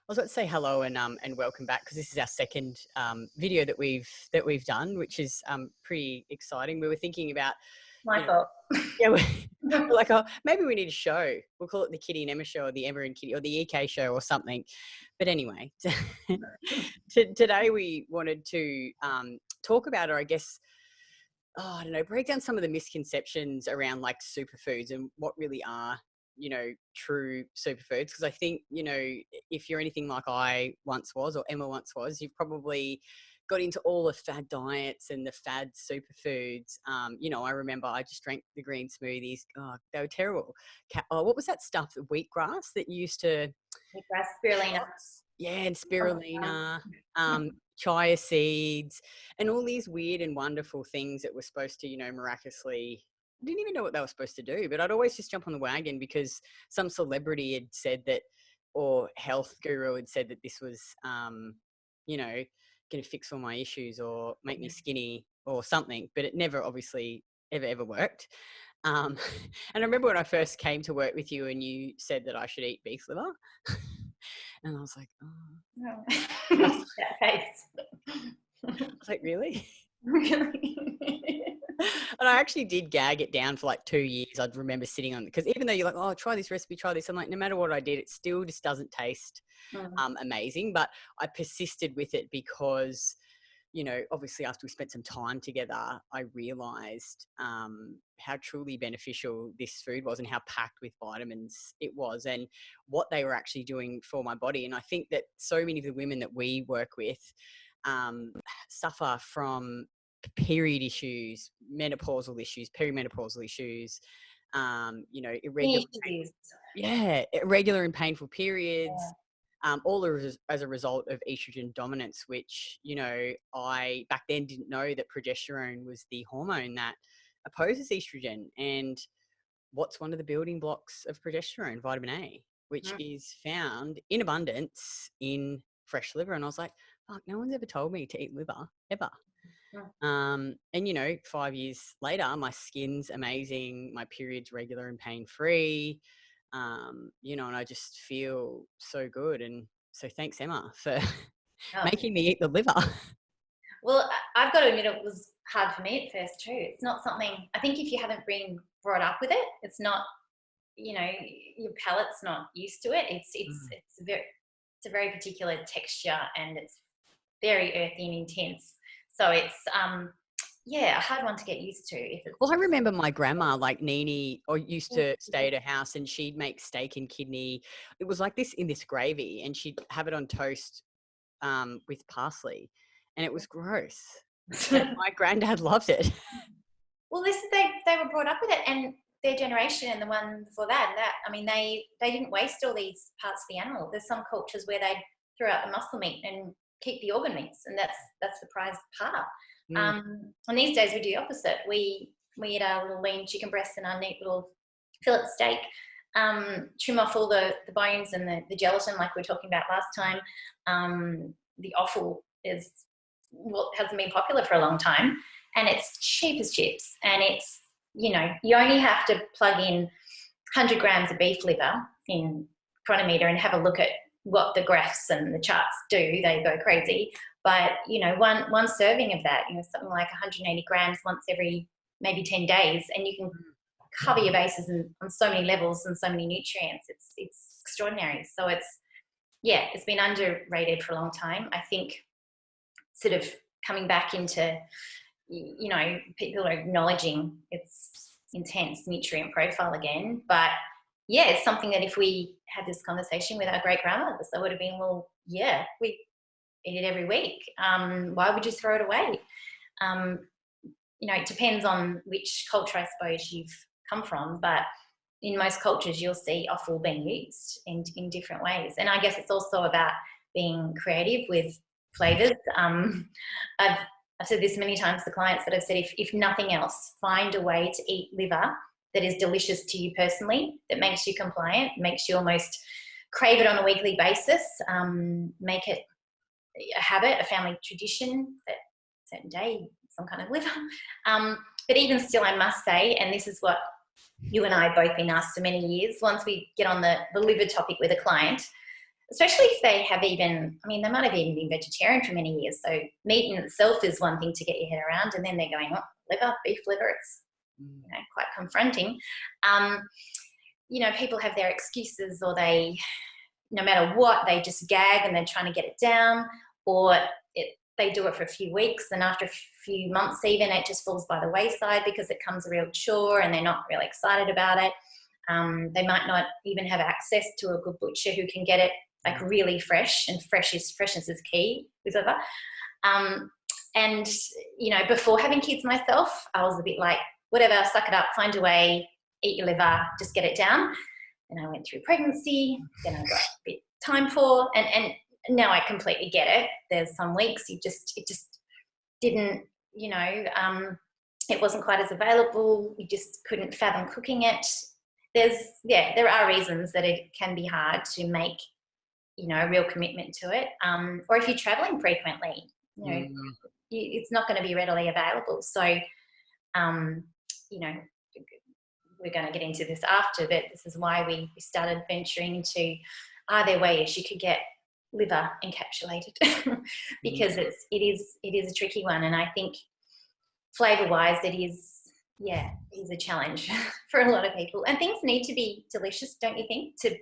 was about to say hello and welcome back, because this is our second video that we've done, which is pretty exciting. We were thinking about, My fault. yeah, we're like, oh, maybe we need a show. We'll call it the Kitty and Emma show, or the Emma and Kitty, or the EK show, or something. But anyway, today we wanted to talk about, or I guess, I don't know, break down some of the misconceptions around like superfoods and what really are, true superfoods. Because I think, if you're anything like I once was, or Emma once was, you've probably got into all the fad diets and the fad superfoods. I remember I just drank the green smoothies. Oh, they were terrible. What was that stuff? The wheatgrass that you used to... Wheatgrass, spirulina. Yeah, and spirulina, chia seeds, and all these weird and wonderful things that were supposed to, miraculously... I didn't even know what they were supposed to do, but I'd always just jump on the wagon because some celebrity had said that, or health guru had said that this was, going to fix all my issues or make me skinny or something, but it never obviously ever worked. And I remember when I first came to work with you and you said that I should eat beef liver. And I was like, oh. That face. I was like, really? Really? And I actually did gag it down for like 2 years. I'd remember sitting on, because even though you're like, oh, try this recipe, try this. I'm like, no matter what I did, it still just doesn't taste amazing. But I persisted with it because, obviously after we spent some time together, I realized how truly beneficial this food was and how packed with vitamins it was and what they were actually doing for my body. And I think that so many of the women that we work with suffer from period issues, menopausal issues, perimenopausal issues, irregular and painful periods, all as a result of estrogen dominance, which, I back then didn't know that progesterone was the hormone that opposes estrogen. And what's one of the building blocks of progesterone? Vitamin A, which is found in abundance in fresh liver. And I was like, fuck, no one's ever told me to eat liver, ever. And 5 years later, my skin's amazing, my period's regular and pain-free, and I just feel so good. And so thanks, Emma, for making me eat the liver. Well, I've got to admit, it was hard for me at first too. It's not something, I think if you haven't been brought up with it, it's not, your palate's not used to it. It's a very particular texture, and it's very earthy and intense. So it's, a hard one to get used to. Well, I remember my grandma, like Nini, used to stay at her house, and she'd make steak and kidney. It was like this in this gravy, and she'd have it on toast with parsley, and it was gross. And my granddad loved it. Well, they were brought up with it, and their generation and the one before that, they didn't waste all these parts of the animal. There's some cultures where they throw out the muscle meat and keep the organ meats, and that's the prized part. And these days we do the opposite. We eat our little lean chicken breasts and our neat little fillet steak, trim off all the bones and the gelatin, like we were talking about last time. The offal is what hasn't been popular for a long time, and it's cheap as chips, and it's, you only have to plug in 100 grams of beef liver in Chronometer and have a look at what the graphs and the charts do. They go crazy. But, one serving of that, something like 180 grams once every maybe 10 days, and you can cover your bases on so many levels and so many nutrients. It's extraordinary. So it's been underrated for a long time. I think sort of coming back into, people are acknowledging its intense nutrient profile again. But yeah, it's something that if we had this conversation with our great grandmothers, they would have been, well, yeah, we eat it every week. Why would you throw it away? It depends on which culture, I suppose, you've come from, but in most cultures you'll see offal being used in different ways. And I guess it's also about being creative with flavors. I've said this many times to clients, but I've said, if nothing else, find a way to eat liver that is delicious to you personally, that makes you compliant, makes you almost crave it on a weekly basis, make it a habit, a family tradition, that certain day, some kind of liver. But even still, I must say, and this is what you and I have both been asked for many years, once we get on the liver topic with a client, especially if they have even, I mean, they might have even been vegetarian for many years. So meat in itself is one thing to get your head around, and then they're going, oh, liver, beef liver, it's, you know, quite confronting. You know, people have their excuses, or they, no matter what, they just gag and they're trying to get it down, or they do it for a few weeks, and after a few months even, it just falls by the wayside because it becomes a real chore and they're not really excited about it. They might not even have access to a good butcher who can get it like really fresh, and freshness is key with liver. And, you know, before having kids myself, I was a bit like, whatever, suck it up, find a way, eat your liver, just get it down. And I went through pregnancy, then I got a bit time poor, and now I completely get it. There's some weeks it just didn't, you know, it wasn't quite as available. You just couldn't fathom cooking it. There are reasons that it can be hard to make, you know, a real commitment to it. Or if you're traveling frequently, you know, it's not going to be readily available. So, you know, we're going to get into this after, but this is why we started venturing into, are there ways you could get liver encapsulated? Because it is a tricky one. And I think flavor wise, it is a challenge for a lot of people. And things need to be delicious, don't you think? To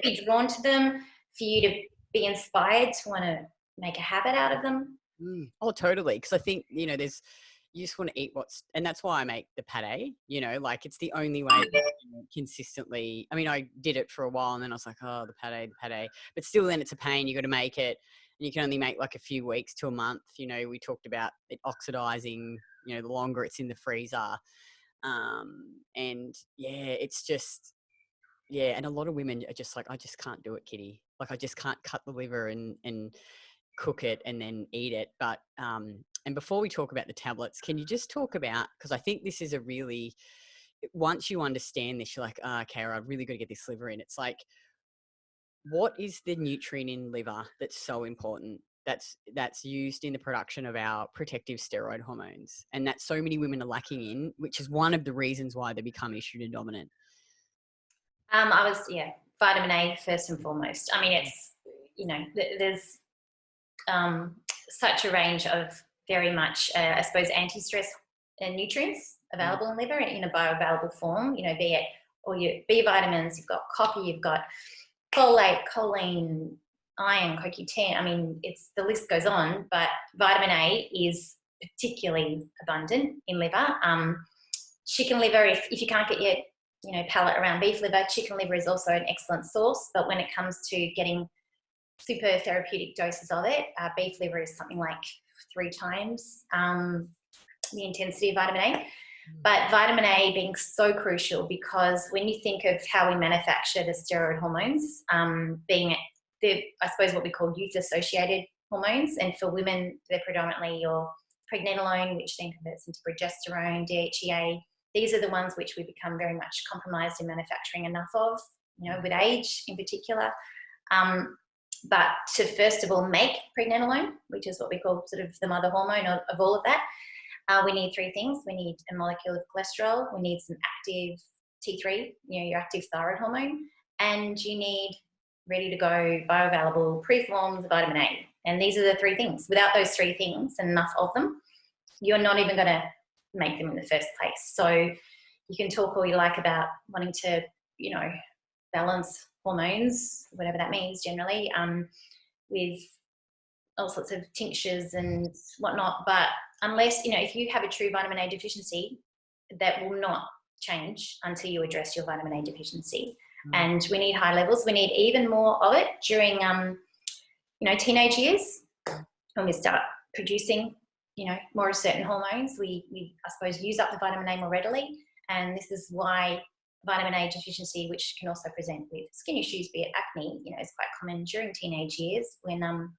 be drawn to them, for you to be inspired to want to make a habit out of them. Oh, totally. Because I think, you know, you just want to eat and that's why I make the pate, you know, like it's the only way consistently. I mean, I did it for a while and then I was like, oh, the pate, but still then it's a pain. You got to make it, and you can only make like a few weeks to a month. You know, we talked about it oxidizing, you know, the longer it's in the freezer. And it's just, and a lot of women are just like, I just can't do it, Kitty. Like I just can't cut the liver and cook it and then eat it. But and before we talk about the tablets, can you just talk about, because I think this is a really, once you understand this, you're like, okay, I've really got to get this liver in. It's like, what is the nutrient in liver that's so important, that's used in the production of our protective steroid hormones, and that so many women are lacking in, which is one of the reasons why they become estrogen dominant? Vitamin A first and foremost. I mean, it's, you know, there's such a range of very much, I suppose, anti-stress nutrients available in liver in a bioavailable form, you know, be it all your B vitamins, you've got copper, you've got folate, choline, iron, CoQ10. I mean, the list goes on, but vitamin A is particularly abundant in liver. Chicken liver, if you can't get your, you know, palate around beef liver, chicken liver is also an excellent source. But when it comes to getting super therapeutic doses of it, beef liver is something like 3 times the intensity of vitamin A. But vitamin A being so crucial, because when you think of how we manufacture the steroid hormones, being I suppose what we call youth-associated hormones, and for women they're predominantly your pregnenolone, which then converts into progesterone, DHEA. These are the ones which we become very much compromised in manufacturing enough of, you know, with age in particular. But to first of all make pregnenolone, which is what we call sort of the mother hormone of all of that, we need 3 things. We need a molecule of cholesterol, we need some active T3, you know, your active thyroid hormone, and you need ready to go bioavailable preformed vitamin A. And these are the 3 things. Without those 3 things, and enough of them, you're not even going to make them in the first place. So you can talk all you like about wanting to, you know, balance hormones, whatever that means generally, with all sorts of tinctures and whatnot. But unless, you know, if you have a true vitamin A deficiency, that will not change until you address your vitamin A deficiency. And we need high levels. We need even more of it during, you know, teenage years, when we start producing, you know, more of certain hormones. We I suppose use up the vitamin A more readily, and this is why vitamin A deficiency, which can also present with skin issues, be it acne, you know, is quite common during teenage years, when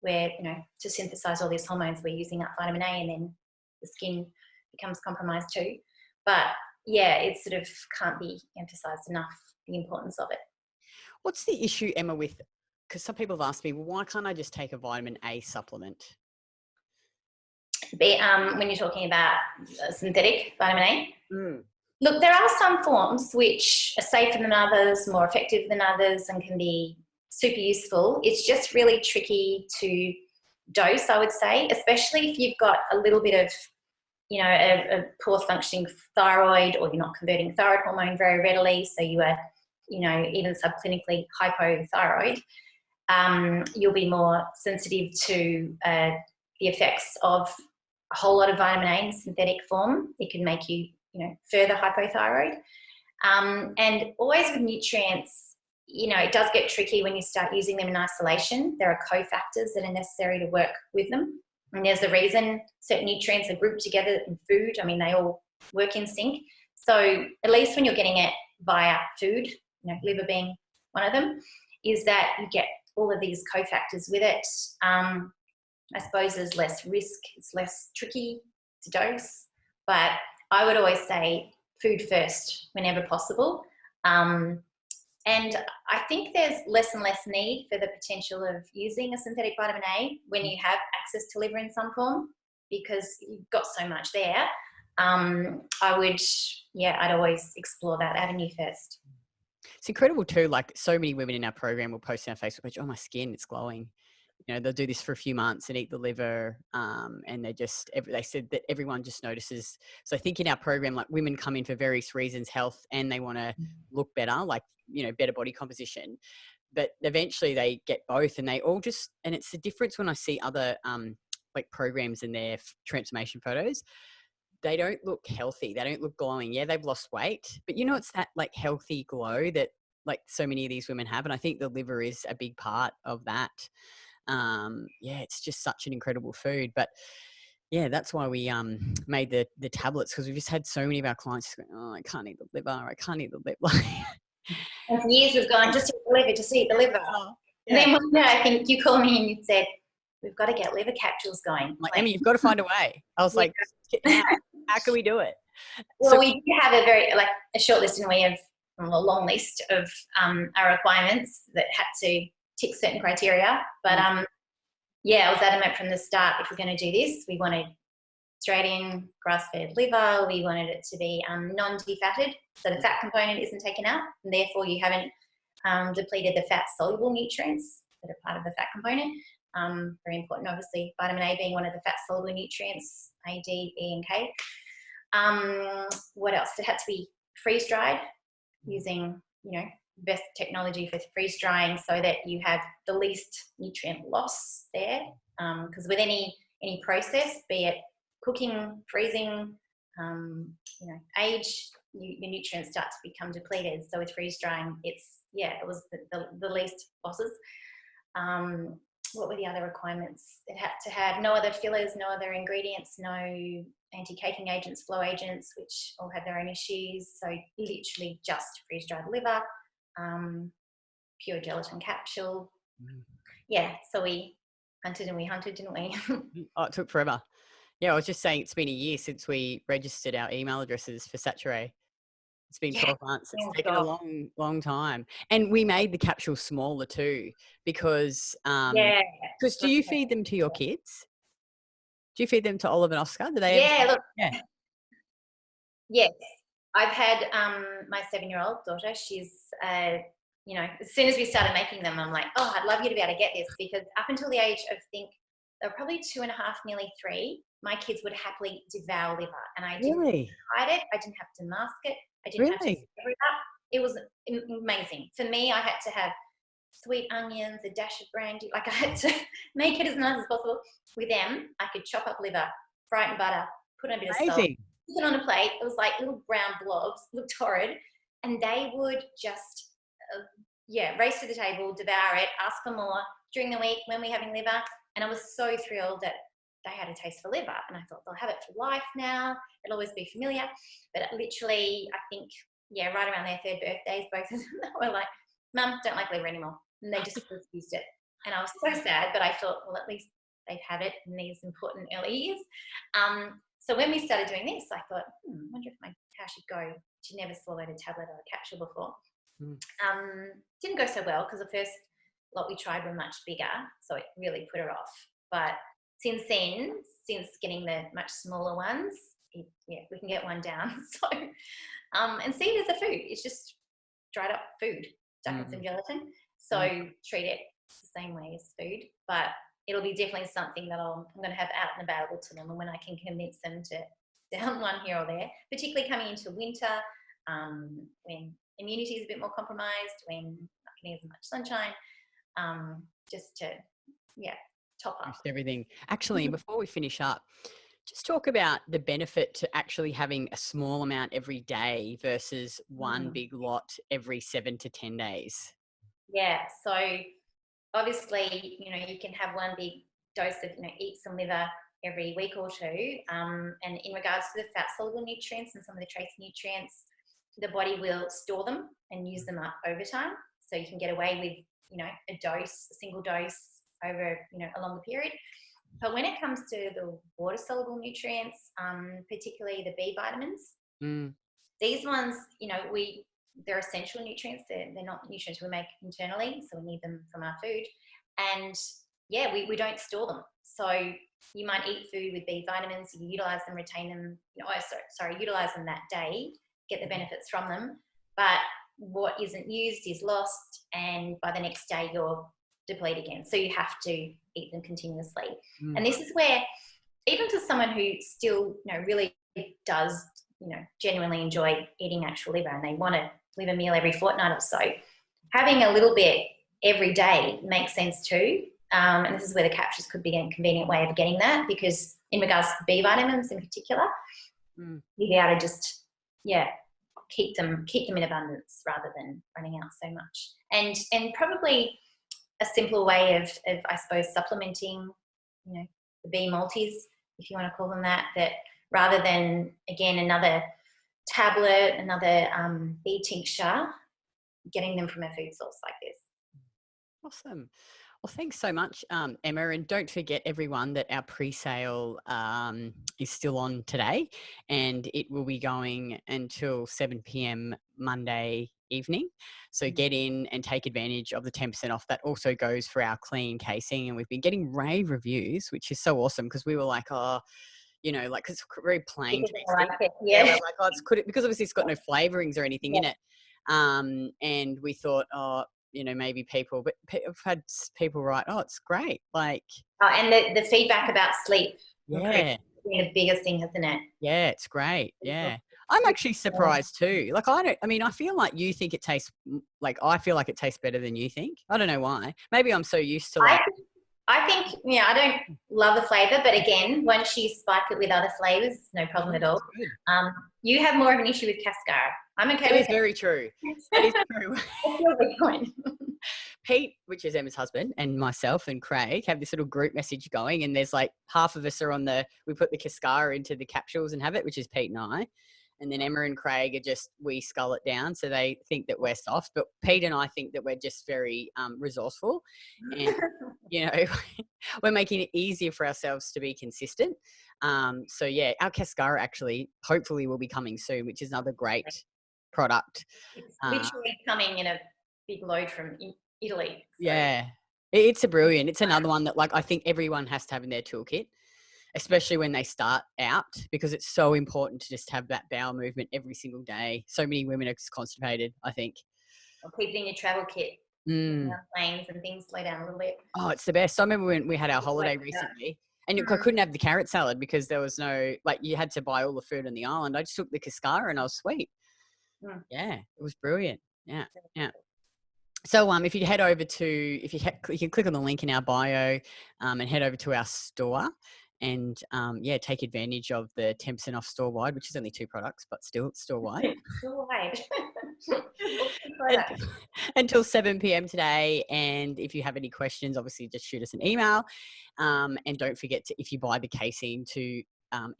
where, you know, to synthesize all these hormones, we're using up vitamin A, and then the skin becomes compromised too. But yeah, it sort of can't be emphasized enough, the importance of it. What's the issue, Emma, with, because some people have asked me, well, why can't I just take a vitamin A supplement? When you're talking about synthetic vitamin A, look, there are some forms which are safer than others, more effective than others, and can be super useful. It's just really tricky to dose, I would say, especially if you've got a little bit of, you know, a poor functioning thyroid, or you're not converting thyroid hormone very readily, so you are, you know, even subclinically hypothyroid. You'll be more sensitive to the effects of a whole lot of vitamin A in synthetic form. It can make you, you know, further hypothyroid. And always with nutrients, you know, it does get tricky when you start using them in isolation. There are cofactors that are necessary to work with them. And there's a reason certain nutrients are grouped together in food. I mean, they all work in sync. So at least when you're getting it via food, you know, liver being one of them, is that you get all of these cofactors with it. I suppose there's less risk. It's less tricky to dose. But I would always say food first whenever possible. And I think there's less and less need for the potential of using a synthetic vitamin A when you have access to liver in some form, because you've got so much there. I'd always explore that avenue first. It's incredible too. Like, so many women in our program will post on our Facebook page, "Oh, my skin, it's glowing." You know, they'll do this for a few months and eat the liver, and they said that everyone just notices. So I think in our program, like, women come in for various reasons, health, and they want to look better, like, you know, better body composition. But eventually they get both, and they all just, and it's the difference when I see other like programs and their transformation photos. They don't look healthy. They don't look glowing. Yeah, they've lost weight, but you know, it's that like healthy glow that like so many of these women have. And I think the liver is a big part of that. Yeah, it's just such an incredible food. But yeah, that's why we made the tablets, because we've just had so many of our clients just going, "Oh, I can't eat the liver. I can't eat the liver." And for years we've gone, just eat the liver, just eat the liver. Oh, And yeah. then one day I think you called me and you said, we've got to get liver capsules going. I'm like, "Emma, you've got to find a way." I was like, how can we do it? Well, So we do have a short list, and we have a long list of our requirements that had to tick certain criteria. But yeah, I was adamant from the start, if we're going to do this, we wanted Australian grass-fed liver. We wanted it to be non-defatted, so the fat component isn't taken out, and therefore you haven't depleted the fat-soluble nutrients that are part of the fat component. Very important, obviously, vitamin A being one of the fat-soluble nutrients, A, D, E, and K. What else? It had to be freeze-dried using, you know, best technology for freeze drying, so that you have the least nutrient loss there. Because with any process, be it cooking, freezing, you know, age, your nutrients start to become depleted. So with freeze drying, it was the least losses. What were the other requirements? It had to have no other fillers, no other ingredients, no anti-caking agents, flow agents, which all have their own issues. So literally just freeze-dried liver, pure gelatin capsule. Yeah, so we hunted and we hunted, didn't we? Oh, it took forever. Yeah, I was just saying, it's been a year since we registered our email addresses for Saturée. It's been 12 months. It's taken a long, long time. And we made the capsules smaller too, because do you feed them to your kids? Do you feed them to Olive and Oscar? Do they? Yes. I've had my 7-year-old daughter. She's, you know, as soon as we started making them, I'm like, oh, I'd love you to be able to get this, because up until the age of, I think, they were probably 2.5, nearly 3, my kids would happily devour liver, and I didn't hide it. I didn't have to mask it. I didn't have to cover it up. It was amazing. For me, I had to have sweet onions, a dash of brandy. Like, I had to make it as nice as possible. With them, I could chop up liver, fry it in butter, put on a bit of salt, put it on a plate. It was like little brown blobs, looked horrid, and they would just race to the table, devour it, ask for more during the week when we're having liver. And I was so thrilled that they had a taste for liver, and I thought they'll have it for life now. It'll always be familiar. But literally, I think, right around their 3rd birthdays, both of them were like, "Mum, don't like liver anymore," and they just refused it. And I was so sad, but I thought, well, at least they've had it in these important early years. So when we started doing this, I thought, I wonder if my cow should go. She never swallowed a tablet or a capsule before. Didn't go so well, because the first lot we tried were much bigger, so it really put her off. But since then, since getting the much smaller ones, we can get one down. So, and see it as a food. It's just dried up food stuck in some gelatin. So treat it the same way as food, but it'll be definitely something that I'm going to have out and available to them, and when I can convince them to down one here or there, particularly coming into winter, when immunity is a bit more compromised, when not getting as much sunshine, just to top up. Just everything. Actually, before we finish up, just talk about the benefit to actually having a small amount every day versus one big lot every 7 to 10 days. Yeah, so obviously, you can have one big dose of, eat some liver every week or two. And in regards to the fat soluble nutrients and some of the trace nutrients, the body will store them and use them up over time. So you can get away with, a single dose over, a longer period. But when it comes to the water soluble nutrients, particularly the B vitamins, these ones, they're essential nutrients. They're not nutrients we make internally, so we need them from our food. And we don't store them. So you might eat food with B vitamins, you utilize them, retain them, utilize them that day, get the benefits from them. But what isn't used is lost, and by the next day you're depleted again. So you have to eat them continuously. And this is where, even to someone who still, really does, genuinely enjoy eating natural liver, and they want to live a meal every fortnight or so, having a little bit every day makes sense too. And this is where the capsules could be a convenient way of getting that, because in regards to B vitamins in particular, you'll be able to just, keep them in abundance rather than running out so much. And probably a simpler way of I suppose, supplementing, the B multis, if you want to call them that rather than, again, another tablet, another B tincture, getting them from a food source like this. Awesome. Well, thanks so much, Emma. And don't forget, everyone, that our pre-sale is still on today, and it will be going until 7 p.m. Monday evening. So get in and take advantage of the 10% off. That also goes for our clean casing. And we've been getting rave reviews, which is so awesome, because we were like, like, it's very plain tasting. Yeah. We're like, because obviously it's got no flavorings or anything in it. And we thought, maybe people, but I've had people write, oh, it's great. Like, and the feedback about sleep. Yeah. The biggest thing, isn't it? Yeah, it's great. Yeah. I'm actually surprised too. Like, I feel like you think it tastes, like, I feel like it tastes better than you think. I don't know why. Maybe I'm so used to, like, I think, I don't love the flavour, but again, once you spike it with other flavours, it's no problem at all. You have more of an issue with cascara. I'm okay with it. That is very true. That is true. What's your big point? Pete, which is Emma's husband, and myself and Craig have this little group message going, and there's like half of us are we put the cascara into the capsules and have it, which is Pete and I. And then Emma and Craig are we scull it down. So they think that we're soft, but Pete and I think that we're just very resourceful, and, we're making it easier for ourselves to be consistent. So yeah, our cascara actually hopefully will be coming soon, which is another great product. It's literally coming in a big load from Italy. So. Yeah, it's brilliant. It's another one that, like, I think everyone has to have in their toolkit, especially when they start out, because it's so important to just have that bowel movement every single day. So many women are just constipated, I think. Or keep it in your travel kit. Planes and things, slow down a little bit. Oh, it's the best. I remember when we had our holiday recently, and I couldn't have the carrot salad because there was no, like, you had to buy all the food on the island. I just took the cascara and I was sweet. Yeah, it was brilliant. Yeah. So if you head over to, you can click on the link in our bio and head over to our store and take advantage of the 10% off store wide, which is only 2 products, but still store wide. Until 7 p.m. today. And if you have any questions, obviously just shoot us an email. And don't forget to, if you buy the casing, to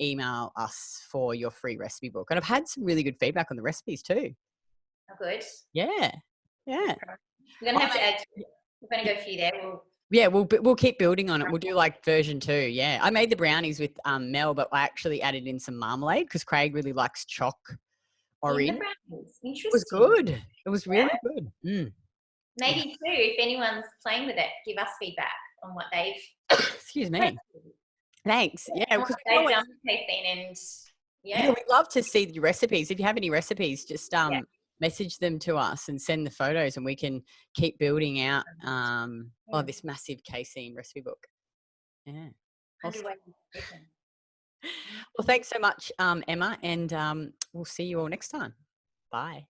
email us for your free recipe book. And I've had some really good feedback on the recipes too. Oh, good. Yeah. We're going to have to add, we're going to go a few there. We'll keep building on it. We'll do like version 2. Yeah. I made the brownies with Mel, but I actually added in some marmalade because Craig really likes chalk orange. Interesting. It was good. It was really good. Maybe too, if anyone's playing with it, give us feedback on what they've. Excuse me. Thanks. Yeah, because they've done tasting and we'd love to see the recipes. If you have any recipes, just message them to us and send the photos, and we can keep building out this massive casein recipe book. Yeah. 100 Awesome. ways of cooking. Well, thanks so much, Emma, and we'll see you all next time. Bye.